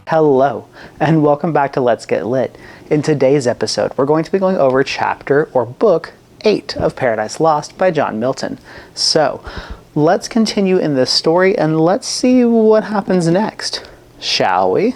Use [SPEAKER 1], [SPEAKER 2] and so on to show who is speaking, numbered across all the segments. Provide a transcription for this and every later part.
[SPEAKER 1] Hello, and welcome back to Let's Get Lit. In today's episode, we're going to be going over chapter or book 8 of Paradise Lost by John Milton. So, let's continue in this story and let's see what happens next, shall we?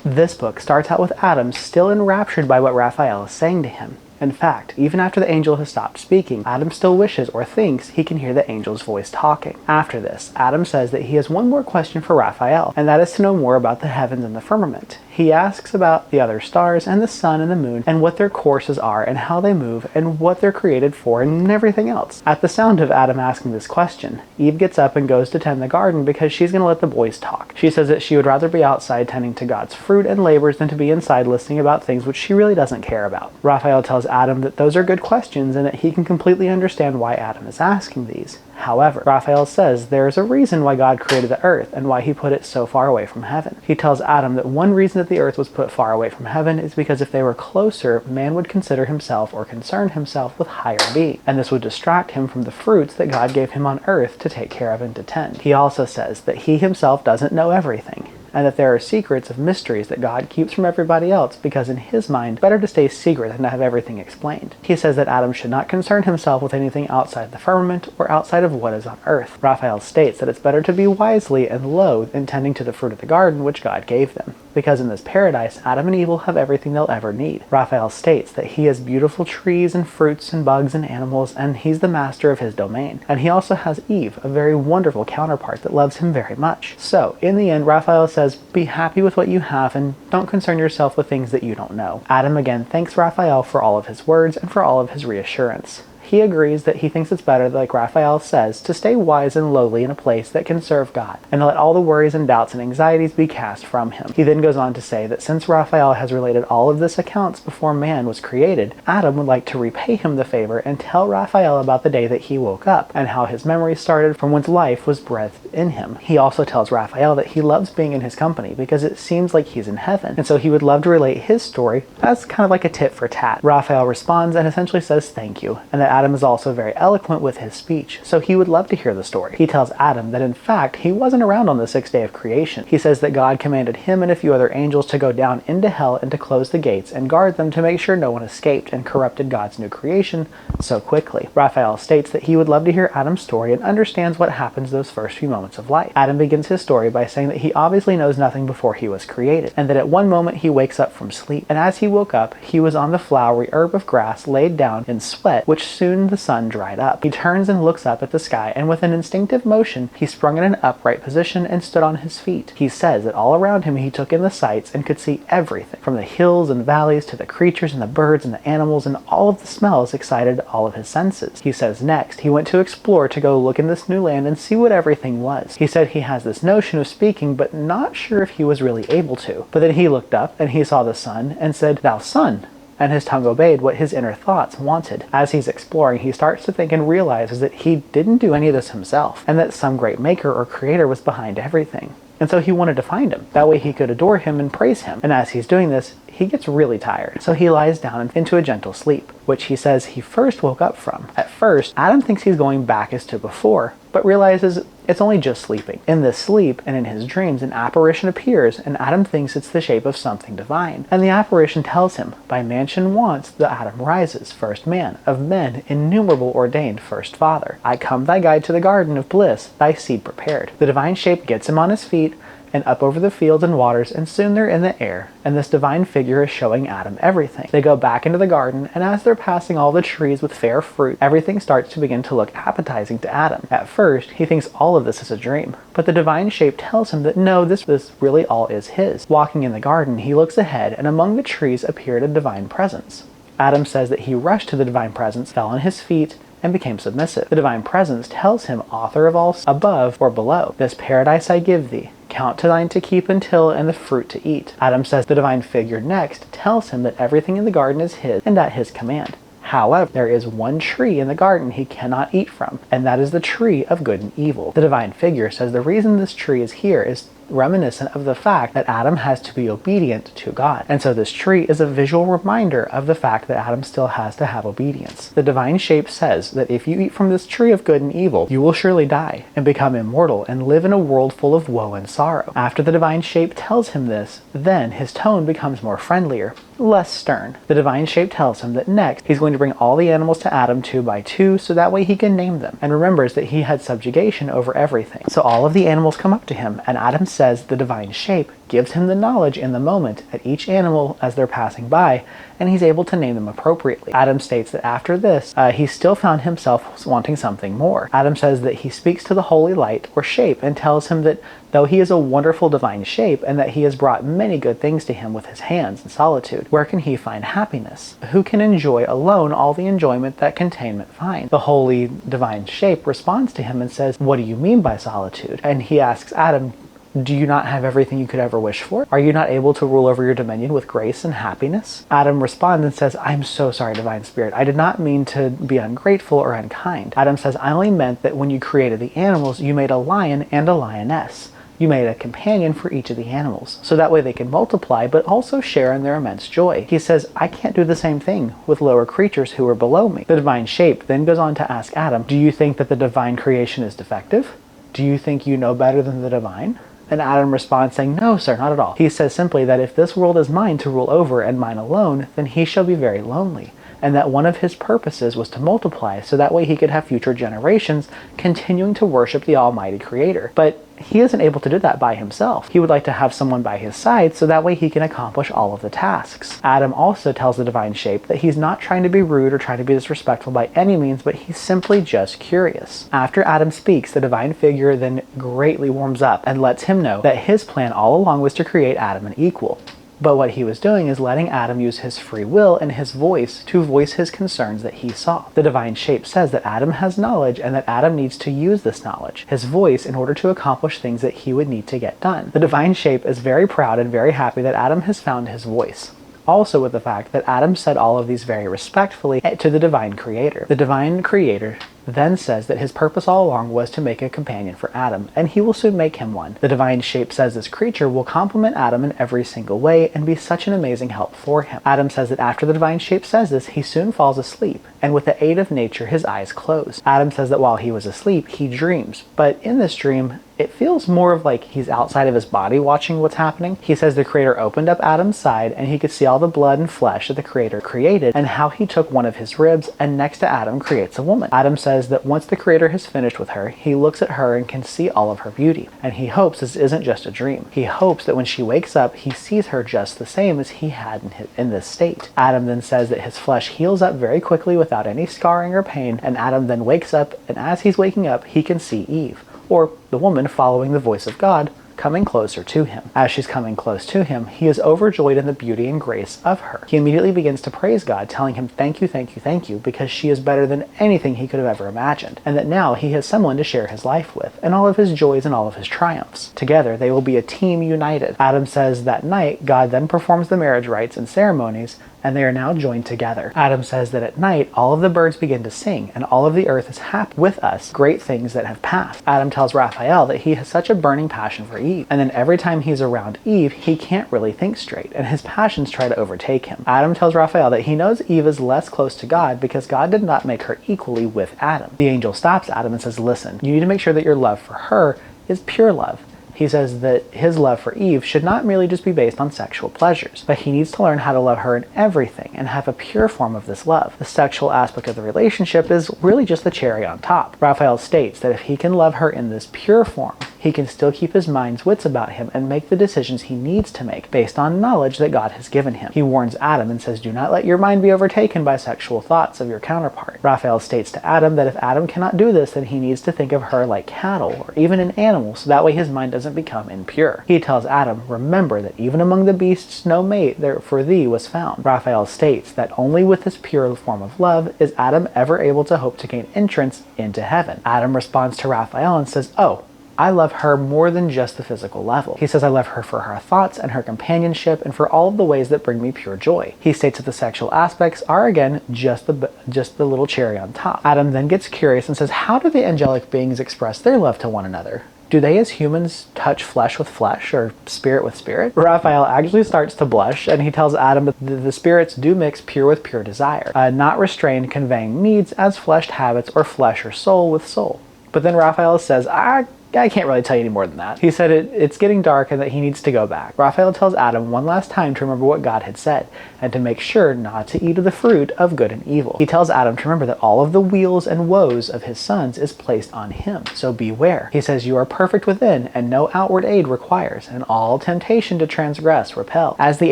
[SPEAKER 1] This book starts out with Adam still enraptured by what Raphael is saying to him. In fact, even after the angel has stopped speaking, Adam still wishes or thinks he can hear the angel's voice talking. After this, Adam says that he has one more question for Raphael, and that is to know more about the heavens and the firmament. He asks about the other stars and the sun and the moon and what their courses are and how they move and what they're created for and everything else. At the sound of Adam asking this question, Eve gets up and goes to tend the garden because she's going to let the boys talk. She says that she would rather be outside tending to God's fruit and labors than to be inside listening about things which she really doesn't care about. Raphael tells Adam that those are good questions and that he can completely understand why Adam is asking these. However, Raphael says there is a reason why God created the earth and why he put it so far away from heaven. He tells Adam that one reason that the earth was put far away from heaven is because if they were closer, man would consider himself or concern himself with higher being, and this would distract him from the fruits that God gave him on earth to take care of and to tend. He also says that he himself doesn't know everything, and that there are secrets of mysteries that God keeps from everybody else because in his mind, better to stay secret than to have everything explained. He says that Adam should not concern himself with anything outside the firmament or outside of what is on earth. Raphael states that it's better to be wisely and low in tending to the fruit of the garden which God gave them, because in this paradise, Adam and Eve will have everything they'll ever need. Raphael states that he has beautiful trees and fruits and bugs and animals, and he's the master of his domain. And he also has Eve, a very wonderful counterpart that loves him very much. So, in the end, Raphael says, be happy with what you have and don't concern yourself with things that you don't know. Adam again thanks Raphael for all of his words and for all of his reassurance. He agrees that he thinks it's better, like Raphael says, to stay wise and lowly in a place that can serve God, and to let all the worries and doubts and anxieties be cast from him. He then goes on to say that since Raphael has related all of this accounts before man was created, Adam would like to repay him the favor and tell Raphael about the day that he woke up, and how his memory started from whence life was breathed in him. He also tells Raphael that he loves being in his company because it seems like he's in heaven, and so he would love to relate his story as kind of like a tit for tat. Raphael responds and essentially says thank you, and that Adam is also very eloquent with his speech, so he would love to hear the story. He tells Adam that in fact he wasn't around on the 6th day of creation. He says that God commanded him and a few other angels to go down into hell and to close the gates and guard them to make sure no one escaped and corrupted God's new creation so quickly. Raphael states that he would love to hear Adam's story and understands what happens those first few moments of life. Adam begins his story by saying that he obviously knows nothing before he was created, and that at one moment he wakes up from sleep, and as he woke up he was on the flowery herb of grass laid down in sweat, which soon the sun dried up. He turns and looks up at the sky, and with an instinctive motion he sprung in an upright position and stood on his feet. He says that all around him he took in the sights and could see everything, from the hills and valleys to the creatures and the birds and the animals, and all of the smells excited all of his senses. He says next he went to explore, to go look in this new land and see what everything was. He said he has this notion of speaking, but not sure if he was really able to. But then he looked up and he saw the sun and said, "Thou sun," and his tongue obeyed what his inner thoughts wanted. As he's exploring, he starts to think and realizes that he didn't do any of this himself, and that some great maker or creator was behind everything. And so he wanted to find him. That way he could adore him and praise him. And as he's doing this, he gets really tired. So he lies down into a gentle sleep, which he says he first woke up from. At first, Adam thinks he's going back as to before, but realizes it's only just sleeping. In this sleep and in his dreams, an apparition appears, and Adam thinks it's the shape of something divine. And the apparition tells him, by mansion wants the Adam rises, first man, of men, innumerable ordained first father. I come thy guide to the garden of bliss, thy seed prepared. The divine shape gets him on his feet, and up over the fields and waters, and soon they're in the air, and this divine figure is showing Adam everything. They go back into the garden, and as they're passing all the trees with fair fruit, everything starts to begin to look appetizing to Adam. At first, he thinks all of this is a dream, but the divine shape tells him that no, this really all is his. Walking in the garden, he looks ahead, and among the trees appeared a divine presence. Adam says that he rushed to the divine presence, fell on his feet, and became submissive. The divine presence tells him, author of all above or below, this paradise I give thee, count to thine to keep until, and the fruit to eat. Adam says the divine figure next tells him that everything in the garden is his and at his command. However, there is one tree in the garden he cannot eat from, and that is the tree of good and evil. The divine figure says the reason this tree is here is reminiscent of the fact that Adam has to be obedient to God. And so this tree is a visual reminder of the fact that Adam still has to have obedience. The divine shape says that if you eat from this tree of good and evil, you will surely die and become immortal and live in a world full of woe and sorrow. After the divine shape tells him this, then his tone becomes more friendlier, less stern. The divine shape tells him that next he's going to bring all the animals to Adam 2 by 2 so that way he can name them, and remembers that he had subjugation over everything. So all of the animals come up to him, and Adam says the divine shape gives him the knowledge in the moment at each animal as they're passing by, and he's able to name them appropriately. Adam states that after this, he still found himself wanting something more. Adam says that he speaks to the holy light or shape and tells him that though he is a wonderful divine shape and that he has brought many good things to him with his hands in solitude, where can he find happiness? Who can enjoy alone all the enjoyment that containment finds? The holy divine shape responds to him and says, "What do you mean by solitude?" And he asks Adam, "Do you not have everything you could ever wish for? Are you not able to rule over your dominion with grace and happiness?" Adam responds and says, "I'm so sorry, Divine Spirit. I did not mean to be ungrateful or unkind." Adam says, "I only meant that when you created the animals, you made a lion and a lioness. You made a companion for each of the animals, so that way they can multiply but also share in their immense joy." He says, "I can't do the same thing with lower creatures who are below me." The divine shape then goes on to ask Adam, "Do you think that the divine creation is defective? Do you think you know better than the divine?" And Adam responds saying, "No, sir, not at all." He says simply that if this world is mine to rule over and mine alone, then he shall be very lonely, and that one of his purposes was to multiply so that way he could have future generations continuing to worship the Almighty Creator. But he isn't able to do that by himself. He would like to have someone by his side so that way he can accomplish all of the tasks. Adam also tells the divine shape that he's not trying to be rude or trying to be disrespectful by any means, but he's simply just curious. After Adam speaks, the divine figure then greatly warms up and lets him know that his plan all along was to create Adam an equal. But what he was doing is letting Adam use his free will and his voice to voice his concerns that he saw. The divine shape says that Adam has knowledge and that Adam needs to use this knowledge, his voice, in order to accomplish things that he would need to get done. The divine shape is very proud and very happy that Adam has found his voice. Also with the fact that Adam said all of these very respectfully to the divine creator. The divine creator then says that his purpose all along was to make a companion for Adam, and he will soon make him one. The divine shape says this creature will complement Adam in every single way and be such an amazing help for him. Adam says that after the divine shape says this, he soon falls asleep, and with the aid of nature, his eyes close. Adam says that while he was asleep, he dreams, but in this dream, it feels more of like he's outside of his body watching what's happening. He says the creator opened up Adam's side and he could see all the blood and flesh that the creator created and how he took one of his ribs and next to Adam creates a woman. Adam says that once the creator has finished with her, he looks at her and can see all of her beauty. And he hopes this isn't just a dream. He hopes that when she wakes up, he sees her just the same as he had in this state. Adam then says that his flesh heals up very quickly without any scarring or pain, and Adam then wakes up, and as he's waking up, he can see Eve, or the woman following the voice of God, coming closer to him. As she's coming close to him, he is overjoyed in the beauty and grace of her. He immediately begins to praise God, telling him, "Thank you, thank you, thank you," because she is better than anything he could have ever imagined, and that now he has someone to share his life with, and all of his joys and all of his triumphs. Together, they will be a team united. Adam says that night, God then performs the marriage rites and ceremonies, and they are now joined together. Adam says that at night, all of the birds begin to sing, and all of the earth is happy with us, great things that have passed. Adam tells Raphael that he has such a burning passion for Eve, and then every time he's around Eve, he can't really think straight, and his passions try to overtake him. Adam tells Raphael that he knows Eve is less close to God because God did not make her equally with Adam. The angel stops Adam and says, "Listen, you need to make sure that your love for her is pure love." He says that his love for Eve should not merely just be based on sexual pleasures, but he needs to learn how to love her in everything and have a pure form of this love. The sexual aspect of the relationship is really just the cherry on top. Raphael states that if he can love her in this pure form, he can still keep his mind's wits about him and make the decisions he needs to make based on knowledge that God has given him. He warns Adam and says, "Do not let your mind be overtaken by sexual thoughts of your counterpart." Raphael states to Adam that if Adam cannot do this, then he needs to think of her like cattle or even an animal, so that way his mind doesn't become impure. He tells Adam, "Remember that even among the beasts no mate there for thee was found." Raphael states that only with this pure form of love is Adam ever able to hope to gain entrance into heaven. Adam responds to Raphael and says, "Oh, I love her more than just the physical level." He says, "I love her for her thoughts and her companionship and for all of the ways that bring me pure joy." He states that the sexual aspects are again just the little cherry on top. Adam then gets curious and says, "How do the angelic beings express their love to one another? Do they as humans touch flesh with flesh or spirit with spirit? Raphael actually starts to blush, and he tells Adam that the spirits do mix pure with pure desire, not restrained, conveying needs as fleshed habits or flesh or soul with soul. But then Raphael says, I can't really tell you any more than that. He said it's getting dark and that he needs to go back. Raphael tells Adam one last time to remember what God had said and to make sure not to eat of the fruit of good and evil. He tells Adam to remember that all of the weals and woes of his sons is placed on him, so beware. He says you are perfect within and no outward aid requires, and all temptation to transgress repel. As the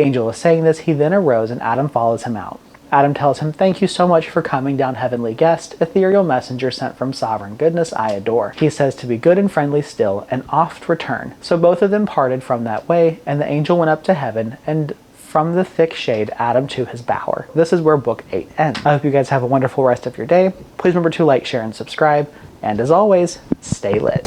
[SPEAKER 1] angel is saying this, he then arose and Adam follows him out. Adam tells him, thank you so much for coming down, heavenly guest, ethereal messenger sent from sovereign goodness I adore. He says to be good and friendly still, and oft return. So both of them parted from that way, and the angel went up to heaven, and from the thick shade, Adam to his bower. This is where book 8 ends. I hope you guys have a wonderful rest of your day. Please remember to like, share, and subscribe. And as always, stay lit.